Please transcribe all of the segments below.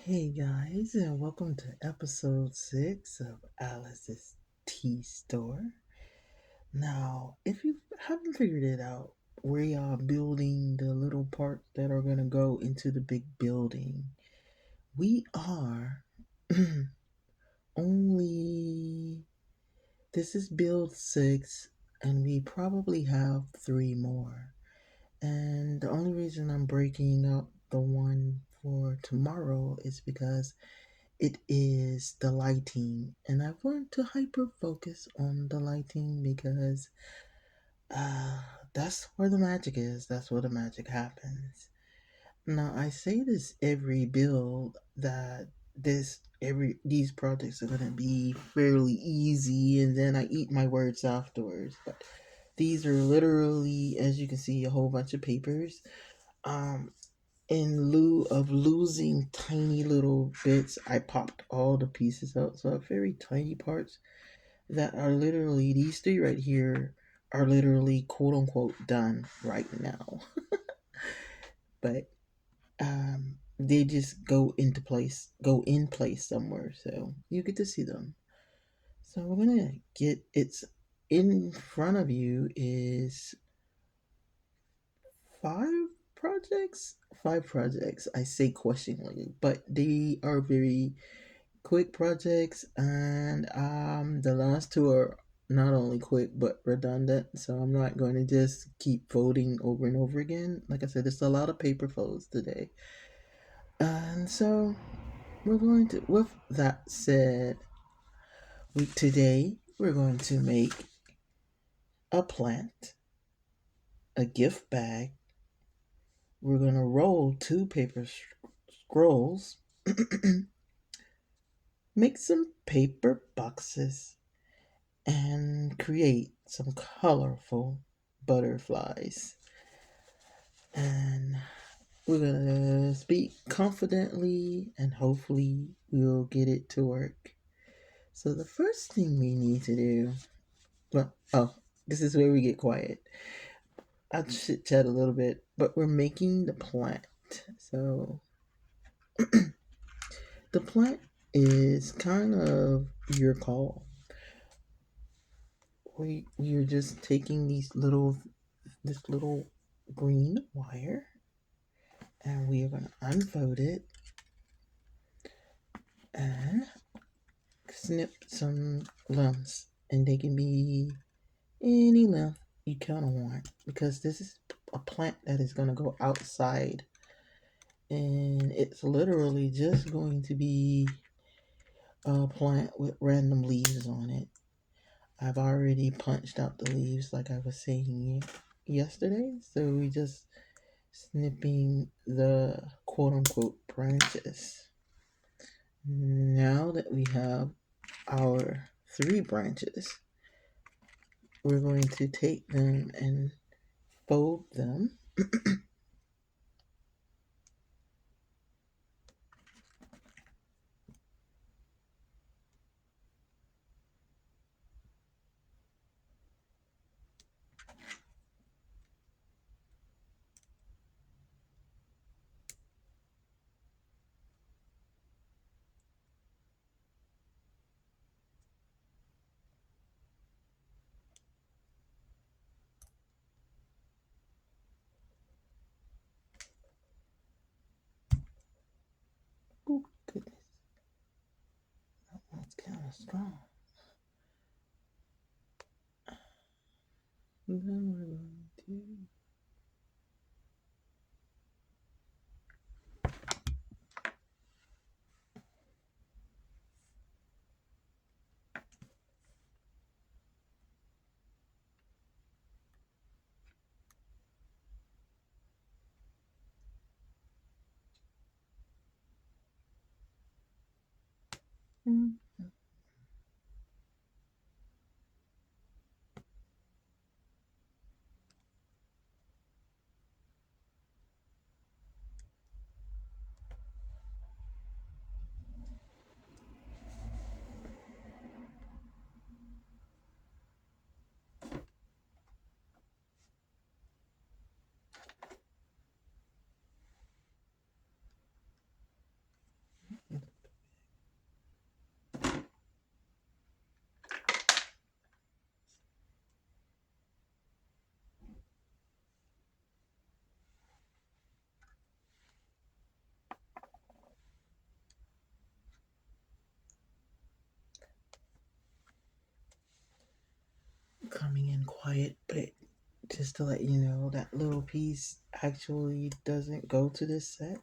Hey guys, and welcome to episode 6 of Alice's Tea Store. Now, if you haven't figured it out, we are building the little parts that are going to go into the big building. We are only, this is build 6, and we probably have 3 more. And the only reason I'm breaking up the one for tomorrow is because it is the lighting, and I want to hyper focus on the lighting because uh, that's where the magic is. That's where the magic happens. Now, I say this every build that these projects are gonna be fairly easy, and then I eat my words afterwards. But these are literally, as you can see, a whole bunch of papers. Um, in lieu of losing tiny little bits, I popped all the pieces out. So very tiny parts that are literally these three right here are literally quote unquote done right now. But they just go in place somewhere. So you get to see them. So we're gonna get it's in front of you is five projects. Five projects. I say questioningly, but they are very quick projects, and the last two are not only quick but redundant, so I'm not going to just keep voting over and over again. Like I said, there's a lot of paper flows today, and so we're going to with that said, today we're going to make a plant, a gift bag. We're going to roll two paper scrolls, make some paper boxes, and create some colorful butterflies. And we're gonna speak confidently and hopefully we'll get it to work. So, the first thing we need to do, this is where we get quiet. I'll chit chat a little bit, but we're making the plant. So, the plant is kind of your call. We're just taking this little green wire, and we are going to unfold it and snip some limbs, and they can be any limb you kind of want, because this is a plant that is going to go outside, and it's literally just going to be a plant with random leaves on it. I've already punched out the leaves like I was saying yesterday, so we just snipping the quote unquote branches. Now that we have our three branches, we're going to take them and fold them. Oh, goodness, that's kind of strong. And then we're going to. Mm. coming in quiet, but just to let you know, that little piece actually doesn't go to this set.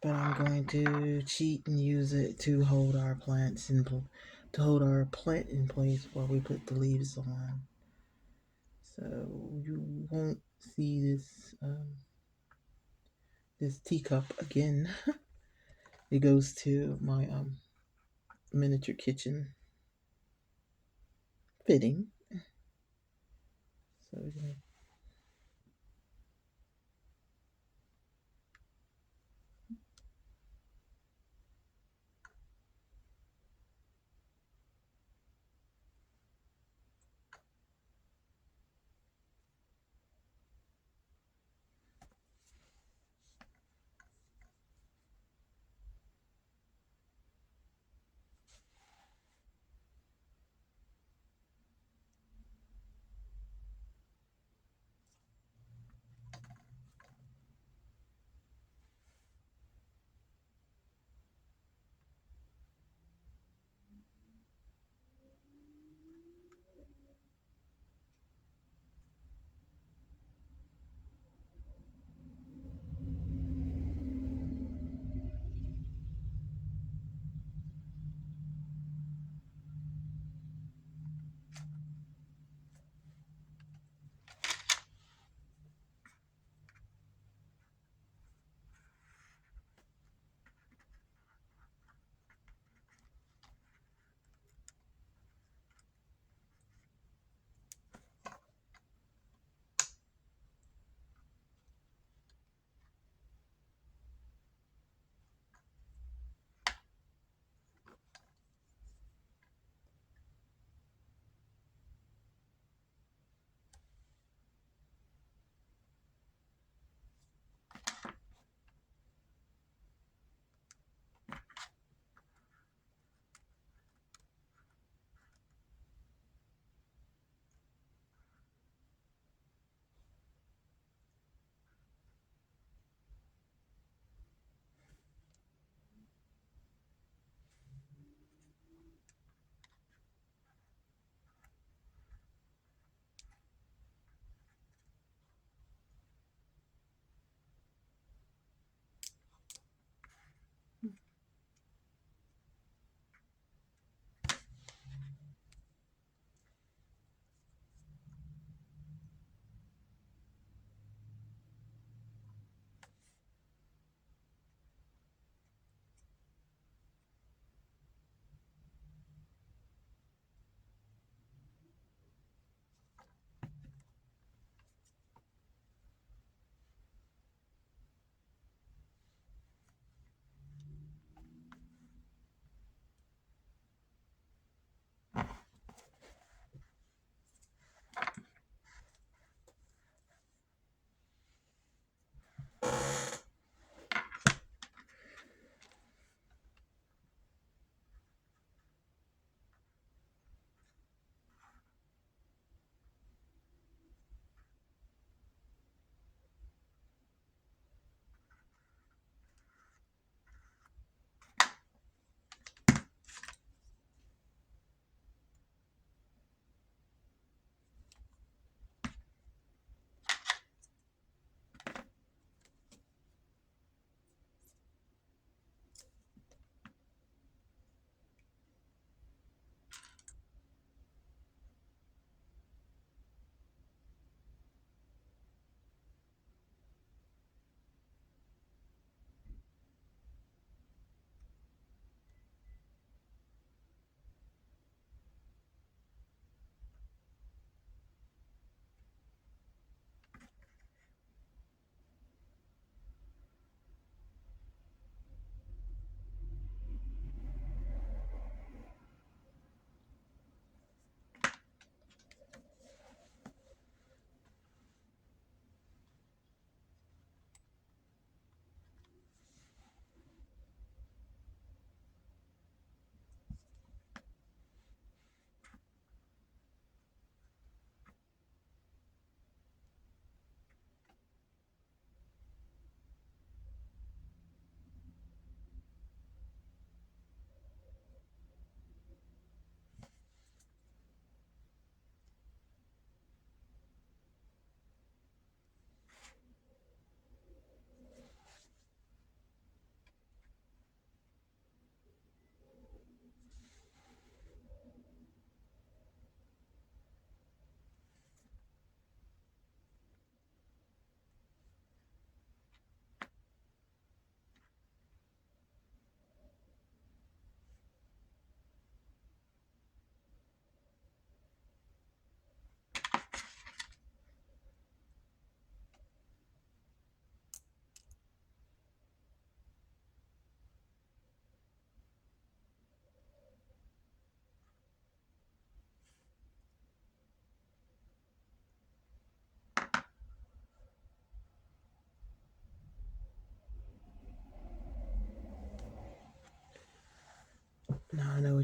But I'm going to cheat and use it to hold our plants to hold our plant in place while we put the leaves on. So you won't see this teacup again. It goes to my miniature kitchen fitting. So we're gonna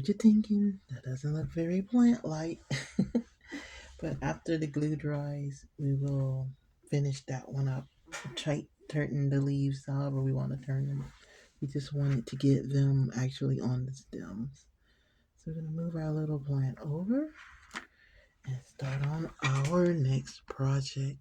what you're thinking. That doesn't look very plant-like. But after the glue dries, we will finish that one up. Try turning the leaves however we want to turn them. We just wanted to get them actually on the stems. So we're going to move our little plant over and start on our next project.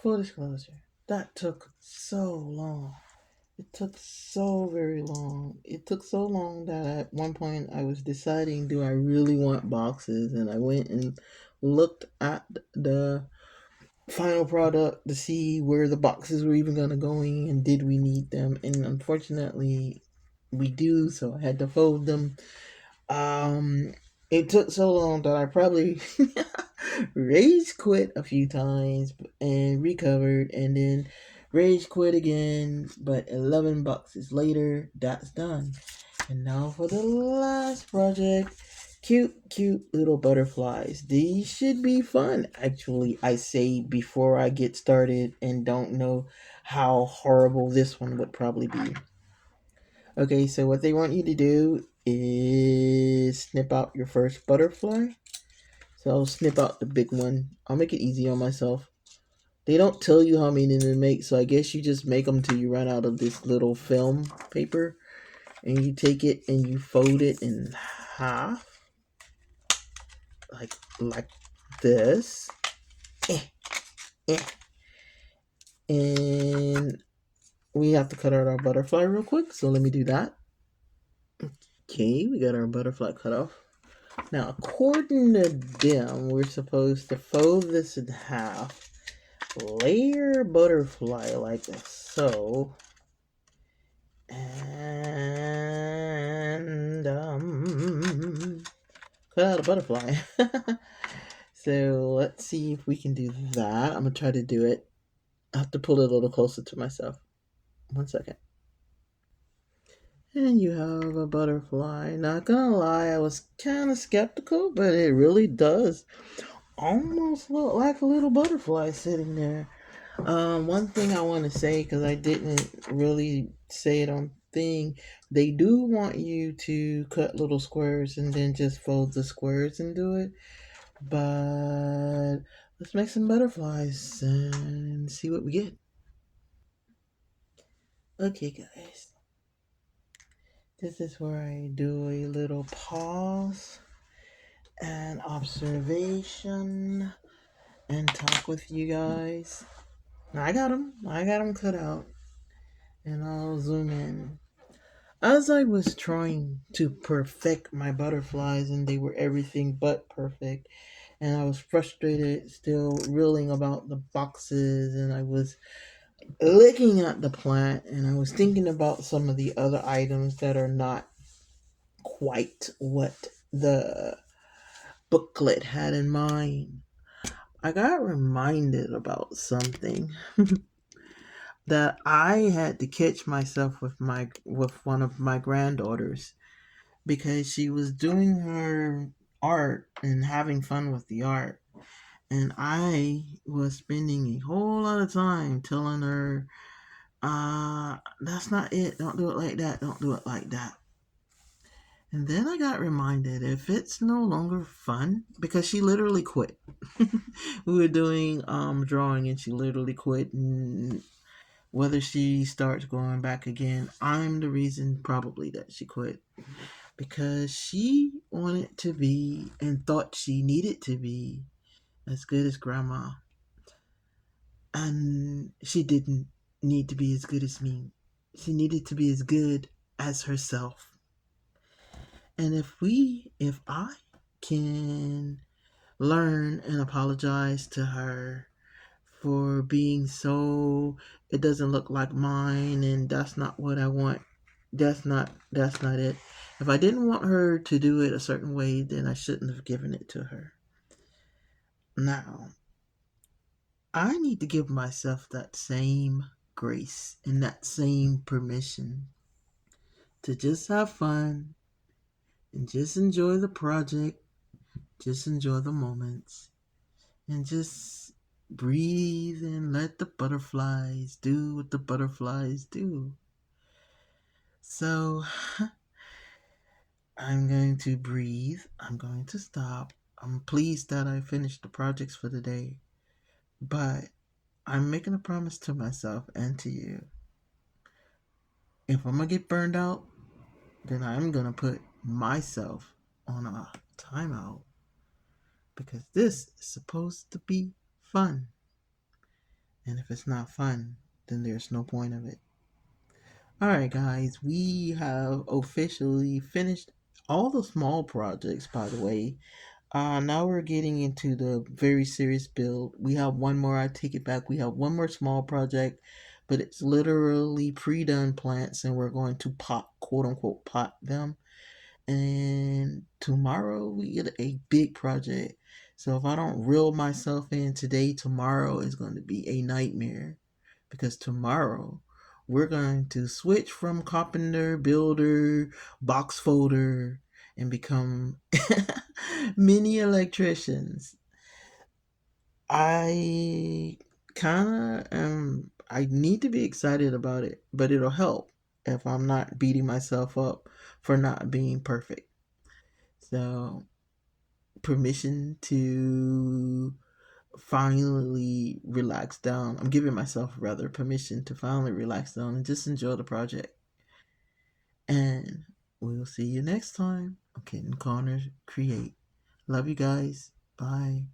full disclosure, that took so long. It took so very long. It took so long that at one point I was deciding, do I really want boxes? And I went and looked at the final product to see where the boxes were even going to go in and did we need them. And unfortunately, we do, so I had to fold them. Um, it took so long that I probably rage quit a few times and recovered, and then rage quit again. But 11 boxes later, that's done. And now for the last project. Cute little butterflies. These should be fun. Actually, I say before I get started and don't know how horrible this one would probably be. Okay, so what they want you to do is snip out your first butterfly. So I'll snip out the big one. I'll make it easy on myself. They don't tell you how many to make, so I guess you just make them till you run out of this little film paper. And you take it and you fold it in half. Like this. Eh, eh. And we have to cut out our butterfly real quick, so let me do that. Okay, we got our butterfly cut off. Now, according to them, we're supposed to fold this in half, layer butterfly like so, and cut out a butterfly. So let's see if we can do that. I'm gonna try to do it. I have to pull it a little closer to myself. 1 second. And you have a butterfly. Not gonna lie, I was kind of skeptical, but it really does almost look like a little butterfly sitting there. One thing I want to say, because I didn't really say it on thing, they do want you to cut little squares and then just fold the squares and do it. But let's make some butterflies and see what we get. Okay, guys. This is where I do a little pause and observation and talk with you guys. I got them. I got them cut out. And I'll zoom in. As I was trying to perfect my butterflies, and they were everything but perfect, and I was frustrated, still reeling about the boxes, and I was looking at the plant, and I was thinking about some of the other items that are not quite what the booklet had in mind. I got reminded about something that I had to catch myself with one of my granddaughters because she was doing her art and having fun with the art, and I was spending a whole lot of time telling her, that's not it, don't do it like that, don't do it like that. And then I got reminded, if it's no longer fun, because she literally quit. We were doing drawing and she literally quit, and whether she starts going back again, I'm the reason probably that she quit, because she wanted to be and thought she needed to be as good as grandma, and she didn't need to be as good as me. She needed to be as good as herself. And if I can learn and apologize to her for being so, it doesn't look like mine and that's not what I want, that's not it. If I didn't want her to do it a certain way, then I shouldn't have given it to her. Now, I need to give myself that same grace and that same permission to just have fun and just enjoy the project, just enjoy the moments, and just breathe and let the butterflies do what the butterflies do. So, I'm going to breathe. I'm going to stop. I'm pleased that I finished the projects for the day, but I'm making a promise to myself and to you. If I'm going to get burned out, then I'm going to put myself on a timeout because this is supposed to be fun. And if it's not fun, then there's no point of it. All right, guys, we have officially finished all the small projects, by the way. Now we're getting into the very serious build. We have one more, I take it back. We have one more small project, but it's literally pre done plants, and we're going to pot, quote unquote, pot them. And tomorrow we get a big project. So if I don't reel myself in today, tomorrow is going to be a nightmare, because tomorrow we're going to switch from carpenter, builder, box folder, and become mini electricians. I kind of am, I need to be excited about it, but it'll help if I'm not beating myself up for not being perfect. So, permission to finally relax down. I'm giving myself rather permission to finally relax down and just enjoy the project. And we'll see you next time on Kitten Corner Create. Love you guys. Bye.